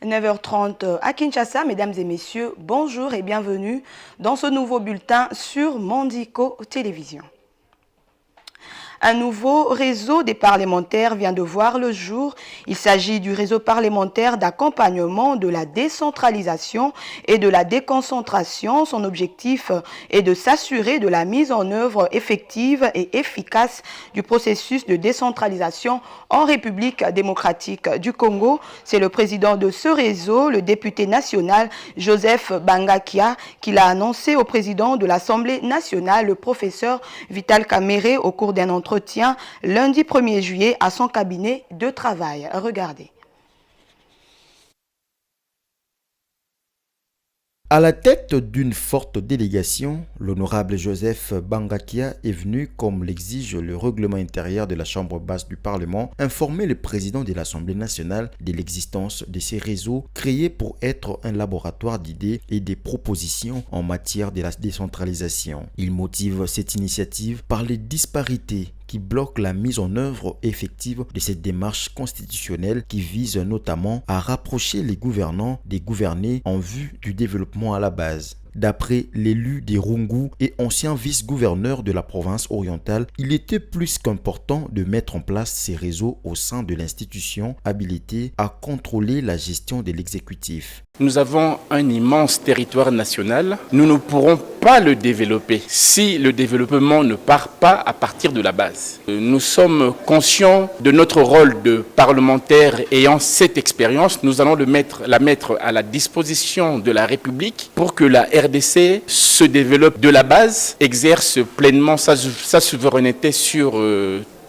9h30 à Kinshasa. Mesdames et messieurs, bonjour et bienvenue dans ce nouveau bulletin sur Mondico Télévision. Un nouveau réseau des parlementaires vient de voir le jour. Il s'agit du réseau parlementaire d'accompagnement de la décentralisation et de la déconcentration. Son objectif est de s'assurer de la mise en œuvre effective et efficace du processus de décentralisation en République démocratique du Congo. C'est le président de ce réseau, le député national Joseph Bangakia, qui l'a annoncé au président de l'Assemblée nationale, le professeur Vital Kamerhe, au cours d'un entretien lundi 1er juillet à son cabinet de travail. Regardez. À la tête d'une forte délégation, l'honorable Joseph Bangakia est venu, comme l'exige le règlement intérieur de la Chambre basse du Parlement, informer le président de l'Assemblée nationale de l'existence de ces réseaux créés pour être un laboratoire d'idées et des propositions en matière de la décentralisation. Il motive cette initiative par les disparités qui bloque la mise en œuvre effective de cette démarche constitutionnelle qui vise notamment à rapprocher les gouvernants des gouvernés en vue du développement à la base. D'après l'élu des Rungu et ancien vice-gouverneur de la province orientale, il était plus qu'important de mettre en place ces réseaux au sein de l'institution habilitée à contrôler la gestion de l'exécutif. Nous avons un immense territoire national. Nous ne pourrons pas le développer si le développement ne part pas à partir de la base. Nous sommes conscients de notre rôle de parlementaire ayant cette expérience. Nous allons la mettre à la disposition de la République pour que la RDC se développe de la base, exerce pleinement sa souveraineté sur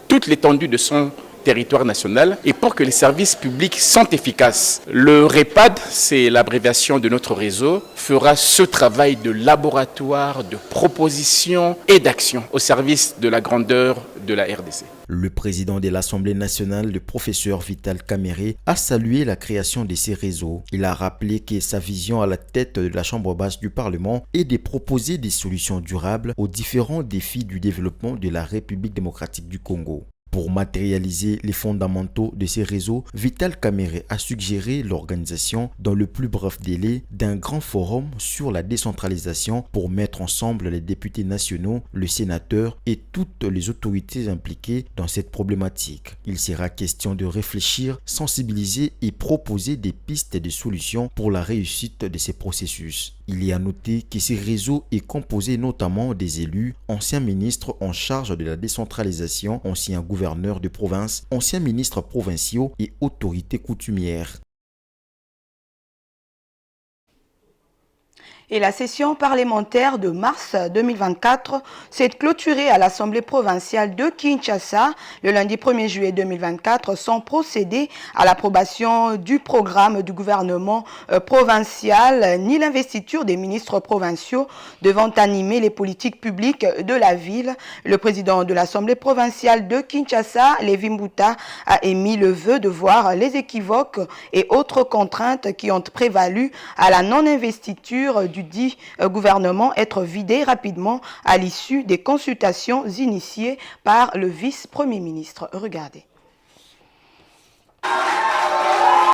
toute l'étendue de son territoire national et pour que les services publics sont efficaces. Le REPAD, c'est l'abréviation de notre réseau, fera ce travail de laboratoire, de proposition et d'action au service de la grandeur de la RDC. Le président de l'Assemblée nationale, le professeur Vital Kamerhe, a salué la création de ces réseaux. Il a rappelé que sa vision à la tête de la Chambre basse du Parlement est de proposer des solutions durables aux différents défis du développement de la République démocratique du Congo. Pour matérialiser les fondamentaux de ces réseaux, Vital Kamerhe a suggéré l'organisation dans le plus bref délai d'un grand forum sur la décentralisation pour mettre ensemble les députés nationaux, le sénateur et toutes les autorités impliquées dans cette problématique. Il sera question de réfléchir, sensibiliser et proposer des pistes de solutions pour la réussite de ces processus. Il y a noté que ces réseaux est composé notamment des élus, anciens ministres en charge de la décentralisation, anciens gouverneurs de province, anciens ministres provinciaux et autorités coutumières. Et la session parlementaire de mars 2024 s'est clôturée à l'Assemblée provinciale de Kinshasa le lundi 1er juillet 2024 sans procéder à l'approbation du programme du gouvernement provincial ni l'investiture des ministres provinciaux devant animer les politiques publiques de la ville. Le président de l'Assemblée provinciale de Kinshasa, Lévi Mbuta, a émis le vœu de voir les équivoques et autres contraintes qui ont prévalu à la non-investiture du dit gouvernement être vidé rapidement à l'issue des consultations initiées par le vice-premier ministre. Regardez.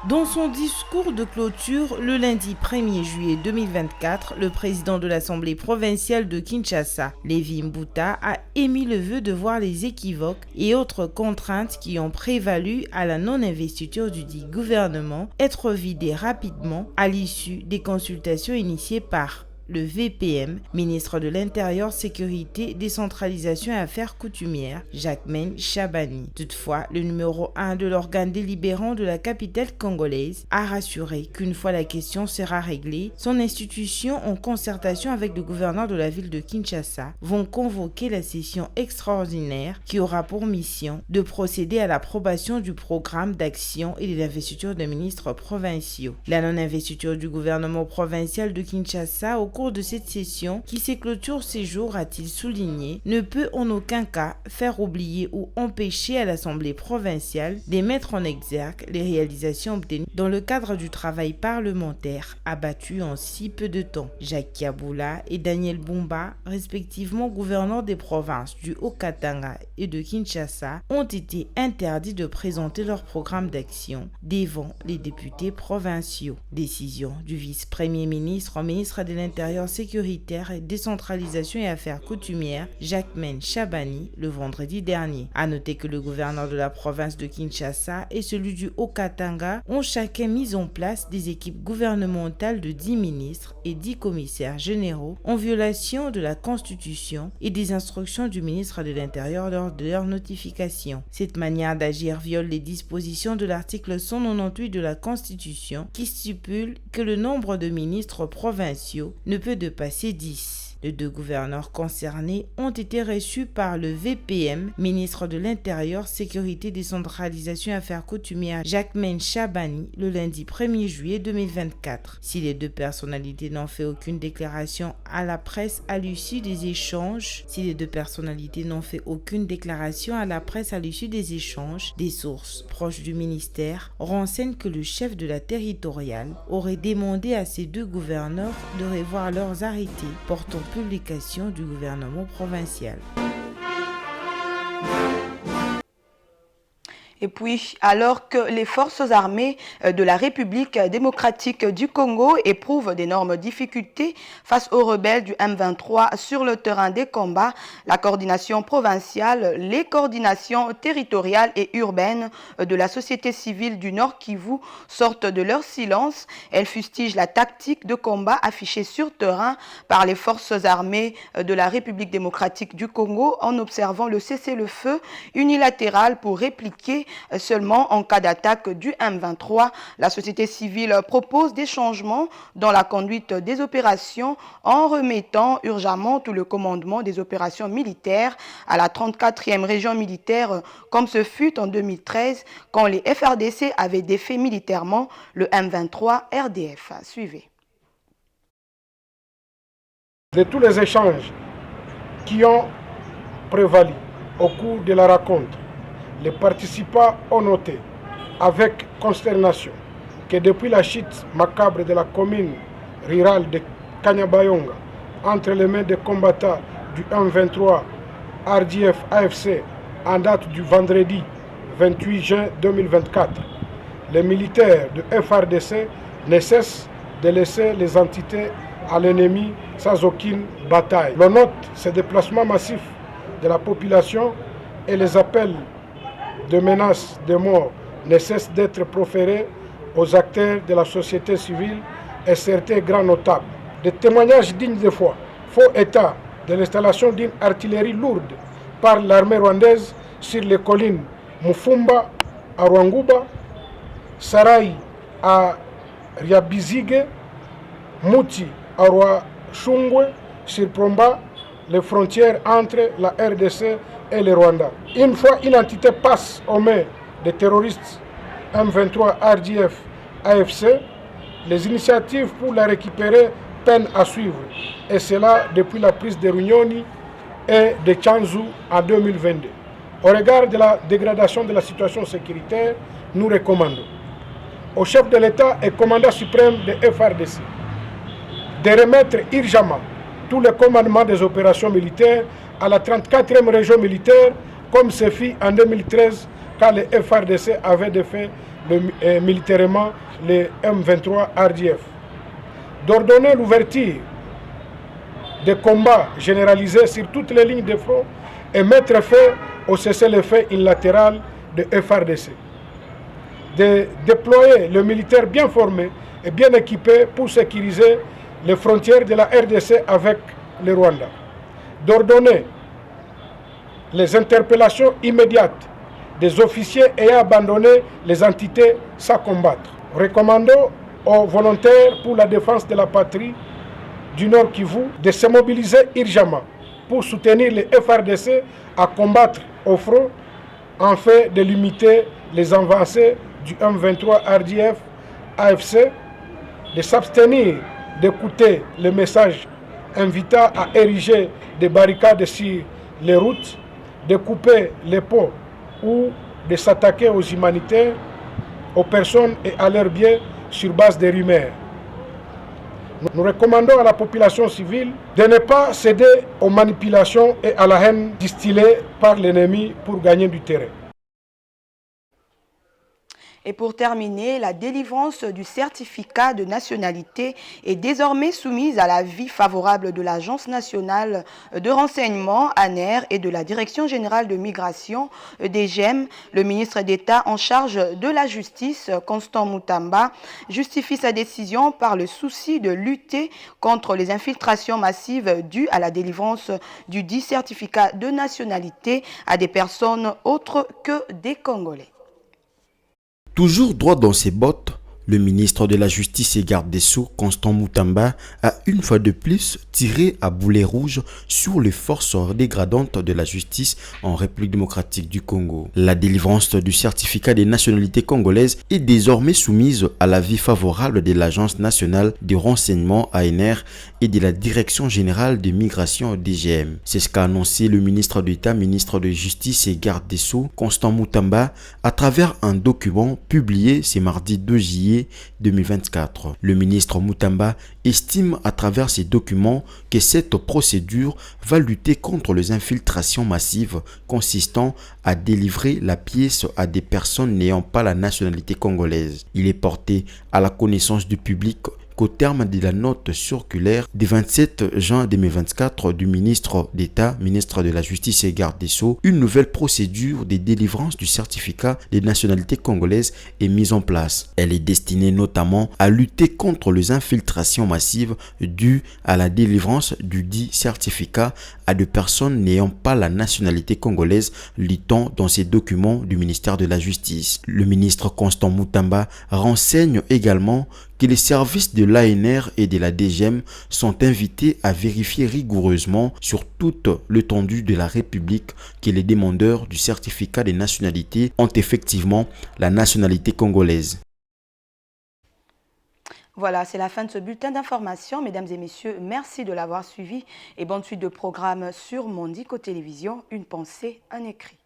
Dans son discours de clôture le lundi 1er juillet 2024, le président de l'Assemblée provinciale de Kinshasa, Lévi Mbuta, a émis le vœu de voir les équivoques et autres contraintes qui ont prévalu à la non-investiture du dit gouvernement être vidées rapidement à l'issue des consultations initiées par le VPM, ministre de l'Intérieur, Sécurité, Décentralisation et Affaires coutumières, Jacquemaine Chabani. Toutefois, le numéro 1 de l'organe délibérant de la capitale congolaise a rassuré qu'une fois la question sera réglée, son institution, en concertation avec le gouverneur de la ville de Kinshasa, vont convoquer la session extraordinaire qui aura pour mission de procéder à l'approbation du programme d'action et de l'investiture de ministres provinciaux. La non-investiture du gouvernement provincial de Kinshasa au cours de cette session qui se clôture ces jours, a-t-il souligné, ne peut en aucun cas faire oublier ou empêcher à l'Assemblée provinciale de mettre en exergue les réalisations obtenues dans le cadre du travail parlementaire abattu en si peu de temps. Jacques Kiaboula et Daniel Bumba, respectivement gouverneurs des provinces du Haut-Katanga et de Kinshasa, ont été interdits de présenter leur programme d'action devant les députés provinciaux. Décision du vice-premier ministre, ministre de l'Intérieur, sécuritaire, décentralisation et affaires coutumières, Jacquemaine Chabani, le vendredi dernier. À noter que le gouverneur de la province de Kinshasa et celui du Haut-Katanga ont chacun mis en place des équipes gouvernementales de 10 ministres et 10 commissaires généraux en violation de la Constitution et des instructions du ministre de l'Intérieur lors de leur notification. Cette manière d'agir viole les dispositions de l'article 198 de la Constitution qui stipule que le nombre de ministres provinciaux ne peut dépasser 10. Les 2 gouverneurs concernés ont été reçus par le VPM, ministre de l'Intérieur, Sécurité, Décentralisation et Affaires coutumières, Jacquemaine Chabani, le lundi 1er juillet 2024. Si les 2 personnalités n'ont fait aucune déclaration à la presse à l'issue des échanges, des sources proches du ministère renseignent que le chef de la territoriale aurait demandé à ces 2 gouverneurs de revoir leurs arrêtés portant publication du gouvernement provincial. Et puis, alors que les forces armées de la République démocratique du Congo éprouvent d'énormes difficultés face aux rebelles du M23 sur le terrain des combats, la coordination provinciale, les coordinations territoriales et urbaines de la société civile du Nord Kivu sortent de leur silence. Elles fustigent la tactique de combat affichée sur terrain par les forces armées de la République démocratique du Congo en observant le cessez-le-feu unilatéral pour répliquer seulement en cas d'attaque du M23. La société civile propose des changements dans la conduite des opérations en remettant urgemment tout le commandement des opérations militaires à la 34e région militaire comme ce fut en 2013 quand les FRDC avaient défait militairement le M23 RDF. Suivez. De tous les échanges qui ont prévalu au cours de la rencontre, les participants ont noté avec consternation que depuis la chute macabre de la commune rurale de Kanyabayonga entre les mains des combattants du M23 RDF AFC en date du vendredi 28 juin 2024, les militaires de FRDC ne cessent de laisser les entités à l'ennemi sans aucune bataille. On note ces déplacements massifs de la population et les appels de menaces de mort ne cessent d'être proférés aux acteurs de la société civile et certains grands notables. Des témoignages dignes de foi font état de l'installation d'une artillerie lourde par l'armée rwandaise sur les collines Mufumba à Rwanguba, Sarai à Riabizige, Mouti à Rwashungwe, sur Promba, les frontières entre la RDC et le Rwanda. Une fois une entité passe aux mains des terroristes M23 RDF AFC, les initiatives pour la récupérer peinent à suivre, et cela depuis la prise de Runyoni et de Tchanzu en 2022. Au regard de la dégradation de la situation sécuritaire, nous recommandons au chef de l'État et commandant suprême de FRDC de remettre urgemment tous les commandements des opérations militaires à la 34e région militaire, comme ce fit en 2013 quand les FRDC avaient défait militairement les M23 RDF. D'ordonner l'ouverture des combats généralisés sur toutes les lignes de front et mettre fin au cessez-le-feu unilatéral de FRDC. De déployer le militaire bien formé et bien équipé pour sécuriser les frontières de la RDC avec le Rwanda. D'ordonner les interpellations immédiates des officiers ayant abandonné les entités sans combattre. Recommandons aux volontaires pour la défense de la patrie du Nord Kivu de se mobiliser urgemment pour soutenir les FRDC à combattre au front afin de limiter les avancées du M23 RDF AFC, de s'abstenir d'écouter les messages invitant à ériger des barricades sur les routes, de couper les ponts ou de s'attaquer aux humanitaires, aux personnes et à leurs biens sur base des rumeurs. Nous recommandons à la population civile de ne pas céder aux manipulations et à la haine distillée par l'ennemi pour gagner du terrain. Et pour terminer, la délivrance du certificat de nationalité est désormais soumise à l'avis favorable de l'Agence nationale de renseignement, ANER, et de la Direction générale de migration, DGM. Le ministre d'État en charge de la justice, Constant Moutamba, justifie sa décision par le souci de lutter contre les infiltrations massives dues à la délivrance du dit certificat de nationalité à des personnes autres que des Congolais. Toujours droit dans ses bottes, le ministre de la Justice et garde des Sceaux, Constant Moutamba, a une fois de plus tiré à boulet rouge sur les forces dégradantes de la justice en République démocratique du Congo. La délivrance du certificat des nationalités congolaises est désormais soumise à l'avis favorable de l'Agence nationale de renseignement ANR et de la Direction générale de migration DGM. C'est ce qu'a annoncé le ministre d'État, ministre de Justice et garde des Sceaux, Constant Moutamba, à travers un document publié ce mardi 2 juillet 2024. Le ministre Moutamba estime à travers ces documents que cette procédure va lutter contre les infiltrations massives consistant à délivrer la pièce à des personnes n'ayant pas la nationalité congolaise. Il est porté à la connaissance du public qu'au terme de la note circulaire du 27 juin 2024 du ministre d'État, ministre de la Justice et garde des Sceaux, une nouvelle procédure de délivrance du certificat de nationalité congolaise est mise en place. Elle est destinée notamment à lutter contre les infiltrations massives dues à la délivrance du dit certificat à des personnes n'ayant pas la nationalité congolaise, lit-on dans ces documents du ministère de la Justice. Le ministre Constant Moutamba renseigne également que les services de l'ANR et de la DGM sont invités à vérifier rigoureusement sur toute l'étendue de la République que les demandeurs du certificat de nationalité ont effectivement la nationalité congolaise. Voilà, c'est la fin de ce bulletin d'information. Mesdames et messieurs, merci de l'avoir suivi et bonne suite de programme sur Mondico Télévision. Une pensée, un écrit.